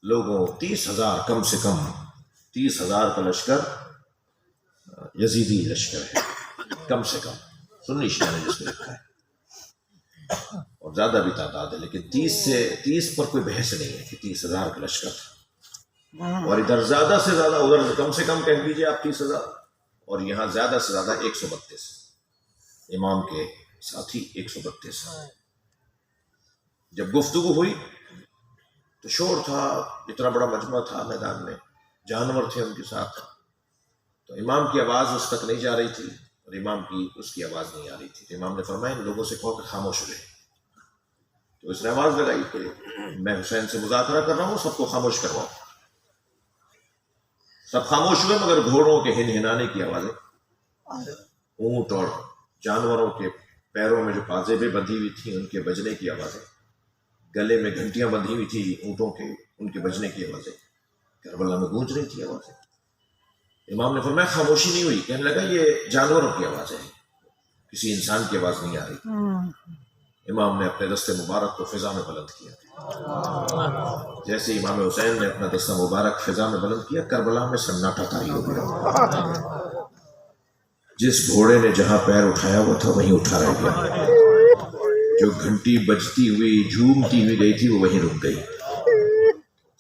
لوگوں 30,000 کم سے کم 30,000 کا لشکر یزیدی لشکر ہے کم سے کم، سنی شیعہ نے جس کو لکھا ہے، اور زیادہ بھی تعداد ہے، لیکن 30 پر کوئی بحث نہیں ہے کہ 30,000 کا لشکر تھا، اور ادھر زیادہ سے زیادہ، ادھر کم سے کم کہہ دیجیے آپ 30,000، اور یہاں زیادہ سے زیادہ 132 امام کے ساتھی 132۔ جب گفتگو ہوئی تو شور تھا، اتنا بڑا مجمع تھا میدان میں، جانور تھے ان کے ساتھ، تو امام کی آواز اس تک نہیں جا رہی تھی اور امام کی اس کی آواز نہیں آ رہی تھی، تو امام نے فرمایا ان لوگوں سے کہو کہ خاموش رہے، تو اس نے آواز لگائی کہ میں حسین سے مذاکرہ کر رہا ہوں، سب کو خاموش کرواؤ۔ سب خاموش ہوئے مگر گھوڑوں کے ہنہنانے کی آوازیں، اونٹ اور جانوروں کے پیروں میں جو پازیبیں بندھی ہوئی تھیں ان کے بجنے کی آوازیں، گلے میں گھنٹیاں بندھی ہوئی تھی اونٹوں کے، ان کے بجنے کی آوازیں کربلا میں گونج رہی تھی آوازیں۔ امام نے فرمایا خاموشی نہیں ہوئی، کہنے لگا یہ جانوروں کی آوازیں ہیں، کسی انسان کی آواز نہیں آ رہی۔ امام نے اپنے دست مبارک کو فضا میں بلند کیا، جیسے امام حسین نے اپنا دستہ مبارک فضا میں بلند کیا، کربلا میں سناٹا طاری ہو گیا، جس گھوڑے نے جہاں پیر اٹھایا ہوا تھا وہیں اٹھا رہ گیا، جو گھنٹی بجتی ہوئی جھومتی ہوئی گئی تھی وہ وہیں رک گئی،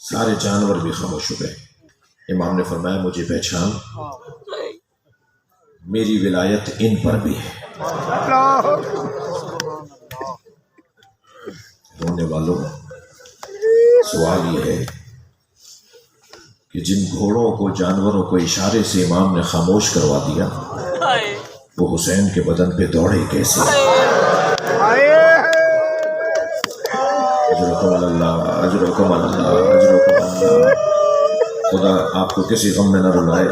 سارے جانور بھی خاموش ہو گئے۔ امام نے فرمایا مجھے پہچان، میری ولایت ان پر بھی ہے۔ رونے والوں، سوال یہ ہے کہ جن گھوڑوں کو، جانوروں کو اشارے سے امام نے خاموش کروا دیا، وہ حسین کے بدن پہ دوڑے کیسے؟ اجرکم اللہ، اجرکم اللہ، اجرکم اللہ۔ خدا آپ کو کسی غم میں نہ رلائے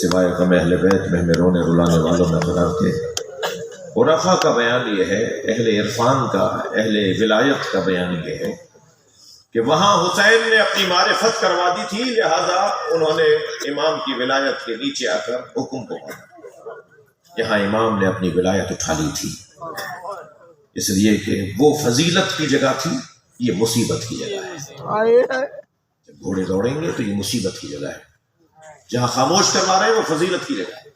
سوائے غم اہل بیت میں، ہمیں رونے رلانے والوں میں قرار دے۔ عرفاء کا بیان یہ ہے، اہل عرفان کا، اہل ولایت کا بیان یہ ہے کہ وہاں حسین نے اپنی معرفت کروا دی تھی، لہذا انہوں نے امام کی ولایت کے نیچے آ کر حکم کو مانا۔ یہاں امام نے اپنی ولایت اٹھا لی تھی، اس لیے کہ وہ فضیلت کی جگہ تھی، یہ مصیبت کی جگہ ہے۔ جب گھوڑے دوڑیں گے تو یہ مصیبت کی جگہ ہے، جہاں خاموش کروا رہے ہیں وہ فضیلت کی جگہ ہے۔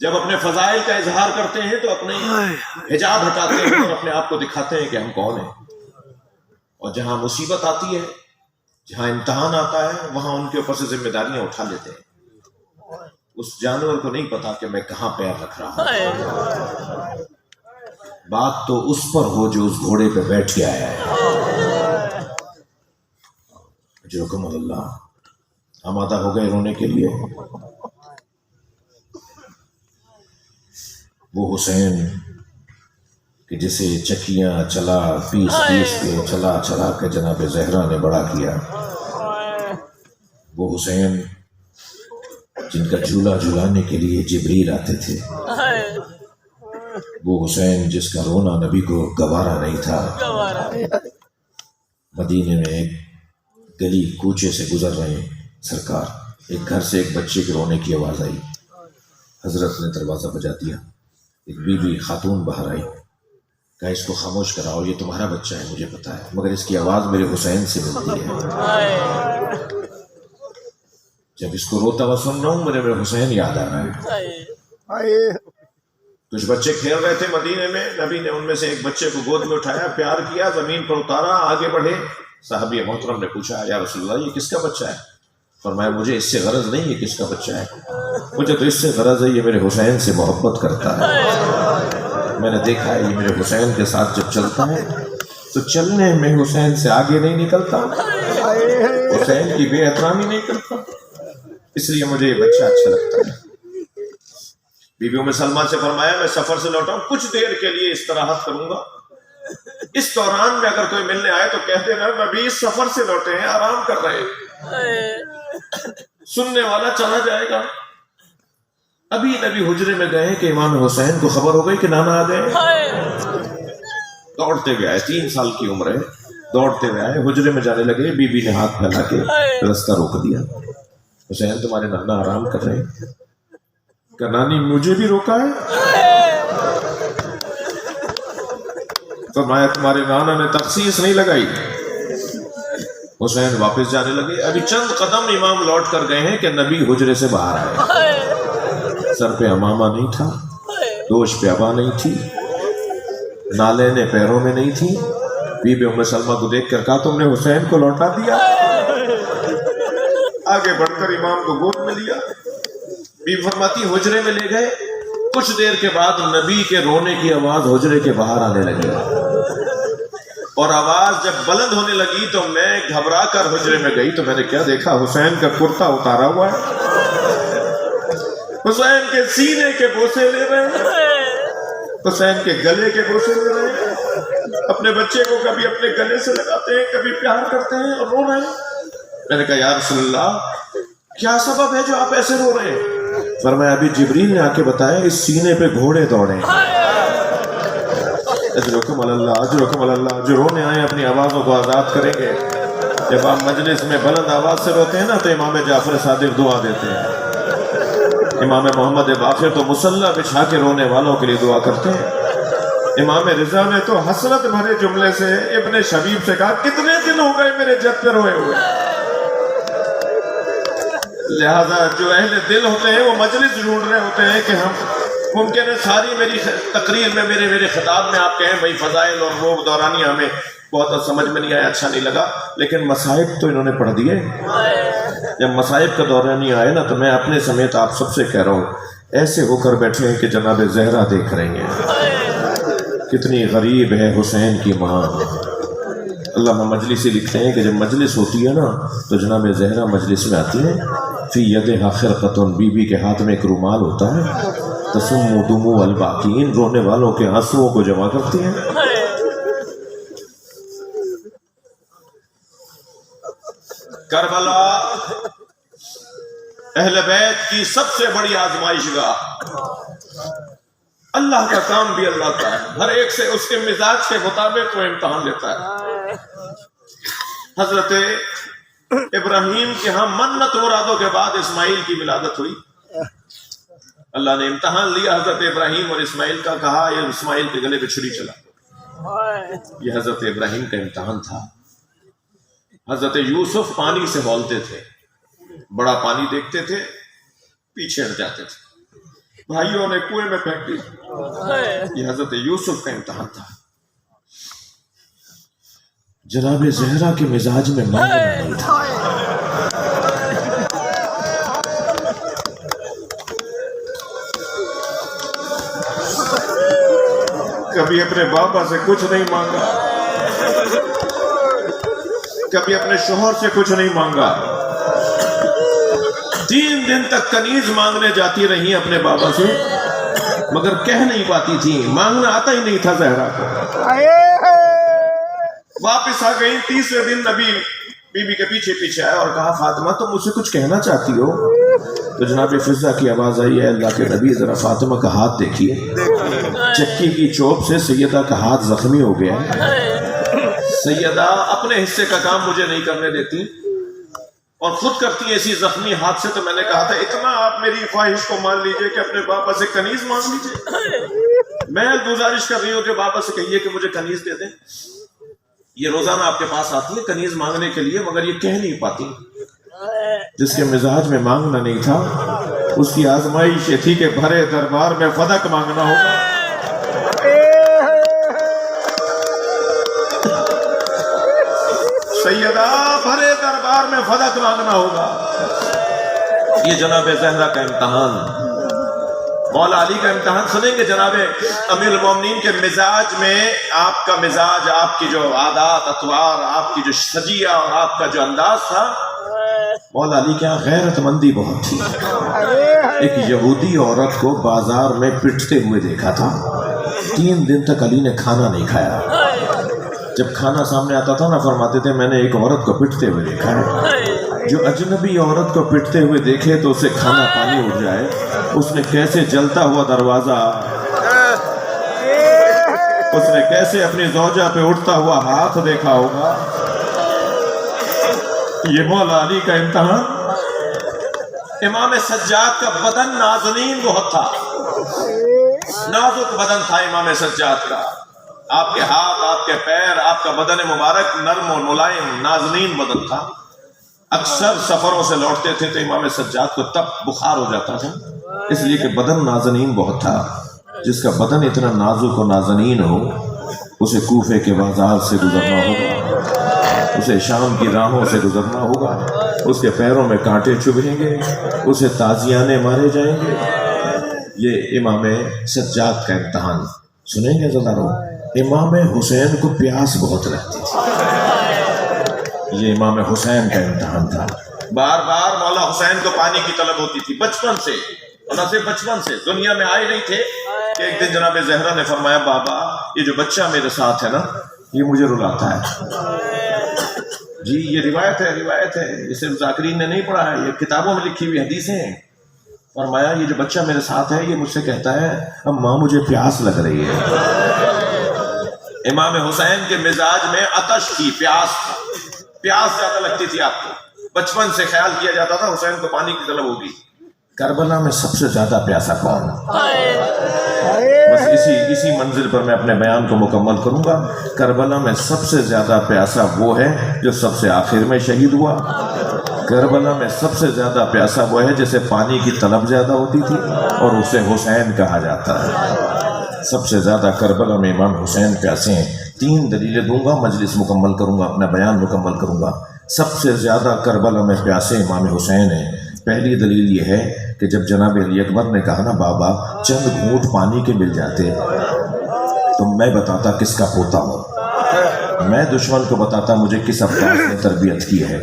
جب اپنے فضائل کا اظہار کرتے ہیں تو اپنے حجاب ہٹاتے ہیں اور اپنے آپ کو دکھاتے ہیں کہ ہم کون ہیں، اور جہاں مصیبت آتی ہے، جہاں امتحان آتا ہے، وہاں ان کے اوپر سے ذمہ داریاں اٹھا لیتے ہیں۔ اس جانور کو نہیں پتا کہ میں کہاں پیر رکھ رہا ہوں، بات تو اس پر ہو جو اس گھوڑے پہ بیٹھ کے آیا ہے۔ اجرکم اللہ۔ آمادہ ہو گئے رونے کے لیے؟ وہ حسین کہ جسے چکیاں چلا پیس کے چلا کے جناب زہرا نے بڑا کیا، وہ حسین جن کا جھولا جھولانے کے لیے جبریل آتے تھے، وہ حسین جس کا رونا نبی کو گوارا نہیں تھا۔ مدینے میں ایک گلی کوچے سے گزر رہے ہیں سرکار، ایک گھر سے ایک بچے کے رونے کی آواز آئی، حضرت نے دروازہ بجا دیا، ایک بی بی خاتون باہر آئی، کہا اس کو خاموش کراؤ، یہ تمہارا بچہ ہے مجھے پتا ہے، مگر اس کی آواز میرے حسین سے ملتی ہے، جب اس کو روتا ہوا سن رہا ہوں میرے حسین یاد آ رہا ہے۔ کچھ بچے کھیل رہے تھے مدینے میں، نبی نے ان میں سے ایک بچے کو گود میں اٹھایا، پیار کیا، زمین پر اتارا، آگے بڑھے، صحابی محترم نے پوچھا یا رسول اللہ یہ کس کا بچہ ہے؟ فرمایا مجھے اس سے غرض نہیں ہے کس کا بچہ ہے، مجھے تو اس سے غرض ہے یہ میرے حسین سے محبت کرتا ہے، میں نے دیکھا ہے یہ میرے حسین کے ساتھ جب چلتا ہے تو چلنے میں حسین سے آگے نہیں نکلتا، حسین کی بے احترامی نہیں کرتا، اس لیے مجھے یہ بچہ اچھا لگتا ہے۔ بی بی ام سلمہ سے فرمایا میں سفر سے لوٹا ہوں، کچھ دیر کے لیے استراحت کروں گا، اس دوران میں اگر کوئی ملنے آئے تو کہہ دینا نبی اس سفر سے لوٹے ہیں، آرام کر رہے ہیں، سننے والا چلا جائے گا۔ ابھی نبی حجرے میں گئے کہ امام حسین کو خبر ہو گئی کہ نانا آ گئے، دوڑتے ہوئے آئے، 3 سال کی عمر ہے، دوڑتے ہوئے آئے، حجرے میں جانے لگے، بی بی نے ہاتھ پھیلا کے رستہ روک دیا، حسین تمہارے نانا آرام کر رہے ہیں، کہ نانی مجھے بھی روکا ہے؟ فرمایا تمہارے نانا نے تخصیص نہیں لگائی، حسین واپس جانے لگے، ابھی چند قدم امام لوٹ کر گئے ہیں کہ نبی حجرے سے باہر آئے۔ سر پہ امامہ نہیں تھا، دوش پہ ابا نہیں تھی، نالے پیروں میں نہیں تھی۔ بی بی ام سلمہ کو دیکھ کر کہا تم نے حسین کو لوٹا دیا؟ آگے بڑھ کر امام کو گود میں لیا، بی فرماتی حجرے میں لے گئے۔ کچھ دیر کے بعد نبی کے رونے کی آواز حجرے کے باہر آنے لگی، اور آواز جب بلند ہونے لگی تو میں گھبرا کر حجرے میں گئی تو میں نے کیا دیکھا، حسین کا کرتا اتارا ہوا ہے، حسین کے سینے کے بوسے لے رہے ہیں، حسین کے گلے کے بوسے لے رہے ہیں، اپنے بچے کو کبھی اپنے گلے سے لگاتے ہیں، کبھی پیار کرتے ہیں اور رو رہے ہیں۔ میں نے کہا یا رسول اللہ کیا سبب ہے جو آپ ایسے رو رہے ہیں؟ فرمایا ابھی جبریل نے آ کے بتایا اس سینے پہ گھوڑے دوڑے ہیں۔ اجرکم اللہ اجرکم اللہ، جو رونے آئے اپنی آوازوں کو آزاد کریں گے۔ جب آپ مجلس میں بلند آواز سے روتے ہیں نا تو امام جعفر صادق دعا دیتے ہیں، امام محمد باقر تو مصلی بچھا کے رونے والوں کے لیے دعا کرتے ہیں، امام رضا نے تو حسرت بھرے جملے سے ابن شبیب سے کہا کتنے دن ہو گئے میرے جد پہ روئے ہوئے۔ لہذا جو اہل دل ہوتے ہیں وہ مجلس ڈھونڈ رہے ہوتے ہیں کہ ہم ممکن ہے ساری میری تقریر میں میرے خطاب میں آپ کہیں بھائی فضائل اور روب دورانی ہمیں بہت سمجھ میں نہیں آیا، اچھا نہیں لگا، لیکن مصائب تو انہوں نے پڑھ دیے۔ جب مصائب کا دورانی آئے نا تو میں اپنے سمیت آپ سب سے کہہ رہا ہوں ایسے ہو کر بیٹھے ہیں کہ جناب زہرا دیکھ رہی ہیں، کتنی غریب ہے حسین کی ماں۔ علامہ مجلسی لکھتے ہیں کہ جب مجلس ہوتی ہے نا تو جناب زہرا مجلس میں آتی ہے، فی یدہا خرقۃ، بی بی کے ہاتھ میں ایک رومال ہوتا ہے، تسم دموع الباقین، رونے والوں کے آنسوؤں کو جمع کرتی ہیں۔ کربلا اہل بیت کی سب سے بڑی آزمائش گاہ، اللہ کا کام بھی اللہ کا ہے، ہر ایک سے اس کے مزاج کے مطابق وہ امتحان لیتا ہے۔ حضرت ابراہیم کے ہاں منت مرادوں کے بعد اسماعیل کی ولادت ہوئی، اللہ نے امتحان لیا حضرت ابراہیم اور اسماعیل کا، کہا یہ اسماعیل کے گلے پہ چھری چلا، یہ حضرت ابراہیم کا امتحان تھا۔ حضرت یوسف پانی سے ہولتے تھے، بڑا پانی دیکھتے تھے پیچھے ہٹ جاتے تھے، بھائیوں نے کنویں میں پھینک دی، یہ حضرت یوسف کا امتحان تھا۔ جناب زہرا کے مزاج میں مانگنا نہیں تھا، کبھی اپنے بابا سے کچھ نہیں مانگا، کبھی اپنے شوہر سے کچھ نہیں مانگا، 3 دن تک کنیز مانگنے جاتی رہی اپنے بابا سے مگر کہہ نہیں پاتی تھی، مانگنا آتا ہی نہیں تھا زہرا کو۔ واپس آ گئی، تیسرے دن نبی بی بی کے پیچھے پیچھے آیا اور کہا فاطمہ تم مجھ سے کچھ کہنا چاہتی ہو؟ تو جناب فضہ کی آواز آئی ہے اللہ کے نبی ذرا فاطمہ کا ہاتھ دیکھیے، چکی کی چوب سے سیدہ کا ہاتھ زخمی ہو گیا ہے، سیدہ اپنے حصے کا کام مجھے نہیں کرنے دیتی اور خود کرتی ہے اسی زخمی ہاتھ سے۔ تو میں نے کہا تھا اتنا آپ میری خواہش کو مان لیجئے کہ اپنے بابا سے کنیز مانگ لیجئے، میں گزارش کر رہی ہوں کہ بابا سے کہیے کہ مجھے کنیز دے دیں۔ یہ روزانہ آپ کے پاس آتی ہے کنیز مانگنے کے لیے مگر یہ کہہ نہیں پاتی، جس کے مزاج میں مانگنا نہیں تھا اس کی آزمائش یہ تھی کہ بھرے دربار میں فدق مانگنا ہوگا۔ سیدہ بھرے دربار میں فدق مانگنا ہوگا، یہ جناب زہرا کا امتحان، مولا علی کا امتحان سنیں گے جناب امیر المومنین کے مزاج میں، آپ کا مزاج، آپ کی جو عادات اطوار، آپ کی جو سجیہ اور آپ کا جو انداز تھا، مولا علی کے یہاں غیرت مندی بہت تھی۔ ایک یہودی عورت کو بازار میں پٹتے ہوئے دیکھا تھا، 3 دن تک علی نے کھانا نہیں کھایا، جب کھانا سامنے آتا تھا نا فرماتے تھے میں نے ایک عورت کو پٹتے ہوئے دیکھا ہے، جو اجنبی عورت کو پٹتے ہوئے دیکھے تو اسے کھانا پانی ہو جائے، اس نے کیسے جلتا ہوا دروازہ، اس نے کیسے اپنی زوجہ پہ اٹھتا ہوا ہاتھ دیکھا ہوگا۔ یہ مولا علی کا امتحان۔ امام سجاد کا بدن نازنین بہت تھا، نازک بدن تھا امام سجاد کا، آپ کے ہاتھ، آپ کے پیر، آپ کا بدن مبارک نرم اور ملائم نازنین بدن تھا. اکثر سفروں سے لوٹتے تھے تو امام سجاد کو تب بخار ہو جاتا تھا، اس لیے کہ بدن نازنین بہت تھا. جس کا بدن اتنا نازک و نازنین ہو اسے کوفے کے بازار سے گزرنا ہوگا، اسے شام کی راہوں سے گزرنا ہوگا، اس کے پیروں میں کانٹے چبھیں گے، اسے تازیانے مارے جائیں گے. یہ امام سجاد کا امتحان سنیں گے ذرا. امام حسین کو پیاس بہت لگتی تھی، یہ امام حسین کا امتحان تھا. بار بار مولا حسین کو پانی کی طلب ہوتی تھی بچپن سے، اور نہ صرف بچپن سے، دنیا میں آئے نہیں تھے کہ ایک دن جناب زہرا نے فرمایا بابا یہ جو بچہ میرے ساتھ ہے نا یہ مجھے رلاتا ہے. جی یہ روایت ہے، روایت ہے، یہ صرف ذاکرین نے نہیں پڑھا ہے، یہ کتابوں میں لکھی ہوئی حدیثیں ہیں. فرمایا یہ جو بچہ میرے ساتھ ہے یہ مجھ سے کہتا ہے اماں مجھے پیاس لگ رہی ہے. امام حسین کے مزاج میں عطش تھی، پیاس تھا، پیاس زیادہ لگتی تھی. آپ کو بچپن سے خیال کیا جاتا تھا حسین کو پانی کی طلب ہوگی. کربلا میں سب سے زیادہ پیاسا کون؟ بس اسی منزل پر میں اپنے بیان کو مکمل کروں گا. کربلا میں سب سے زیادہ پیاسا وہ ہے جو سب سے آخر میں شہید ہوا. کربلا میں سب سے زیادہ پیاسا وہ ہے جسے پانی کی طلب زیادہ ہوتی تھی اور اسے حسین کہا جاتا ہے. سب سے زیادہ کربلا میں امام حسین پیاسے ہیں. 3 دلیلیں دوں گا، مجلس مکمل کروں گا، اپنا بیان مکمل کروں گا. سب سے زیادہ کربلا میں پیاسے امام حسین ہیں. پہلی دلیل یہ ہے کہ جب جناب علی اکبر نے کہا نا بابا چند گھونٹ پانی کے مل جاتے تو میں بتاتا کس کا پوتا ہوں، میں دشمن کو بتاتا مجھے کس عباس نے تربیت کی ہے.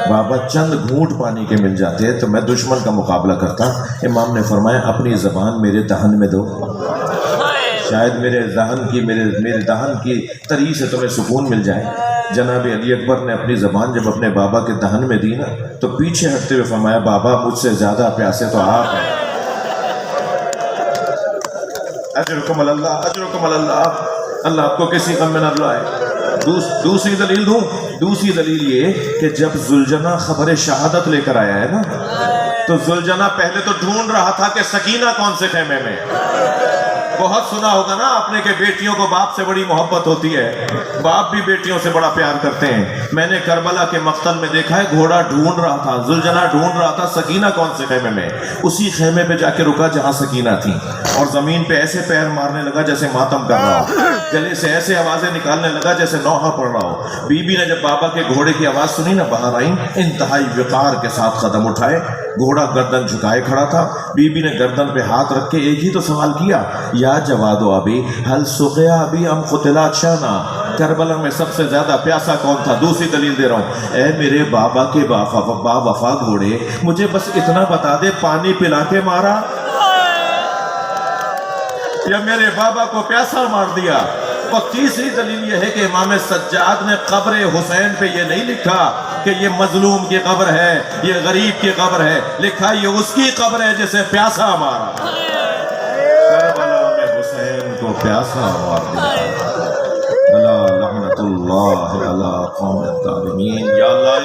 بابا چند گھونٹ پانی کے مل جاتے تو میں دشمن کا مقابلہ کرتا. امام نے فرمایا اپنی زبان میرے دہن میں دو، شاید میرے دہن کی تری سے تمہیں سکون مل جائے. جناب علی اکبر نے اپنی زبان جب اپنے بابا کے دہن میں دی نا تو پیچھے ہٹتے ہوئے فرمایا بابا مجھ سے زیادہ پیاسے تو آپ ہیں. اجرکم اللہ، اجرکم اللہ، اللہ آپ کو کسی غم میں نہ لائے. دوسری دلیل دوں، دوسری دلیل یہ کہ جب زلجنا خبر شہادت لے کر آیا ہے نا تو زلجنا پہلے تو ڈھونڈ رہا تھا کہ سکینہ کون سے خیمے میں. بہت سنا ہوگا نا آپ نے کہ بیٹیوں کو باپ سے بڑی محبت ہوتی ہے، باپ بھی بیٹیوں سے بڑا پیار کرتے ہیں. میں نے کربلا کے مقتل میں دیکھا ہے گھوڑا ڈھونڈ رہا تھا، زلجنا ڈھونڈ رہا تھا سکینہ کون سے خیمے میں. اسی خیمے پہ جا کے رکا جہاں سکینہ تھی اور زمین پہ ایسے پیر مارنے لگا جیسے ماتم کر رہا ہو، گلے سے ایسے آوازیں نکالنے لگا جیسے نوحہ پڑھ رہا ہو. بی بی نے جب بابا کے گھوڑے کی آواز سنی نا باہر آئیں، انتہائی وقار کے ساتھ قدم اٹھائے. گھوڑا گردن جھکائے کھڑا تھا. بی بی نے گردن پہ ہاتھ رکھ کے ایک ہی تو سوال کیا یا جواد و ابی حل سقیا ابی ام قتلا شانا. کربلا میں سب سے زیادہ پیاسا کون تھا؟ دوسری دلیل دے رہا ہوں، اے میرے بابا کے با وفا گھوڑے مجھے بس اتنا بتا دے پانی پلا کے مارا یا میرے بابا کو پیاسا مار دیا. اور تیسری دلیل یہ ہے کہ امام سجاد نے قبر حسین پہ یہ نہیں لکھا کہ یہ مظلوم کی قبر ہے، یہ غریب کی قبر ہے، لکھا یہ اس کی قبر ہے جسے پیاسا مارا. کربلا میں حسین کو پیاسا مار دیا. لعنت اللہ علی قوم الظالمین. یا اللہ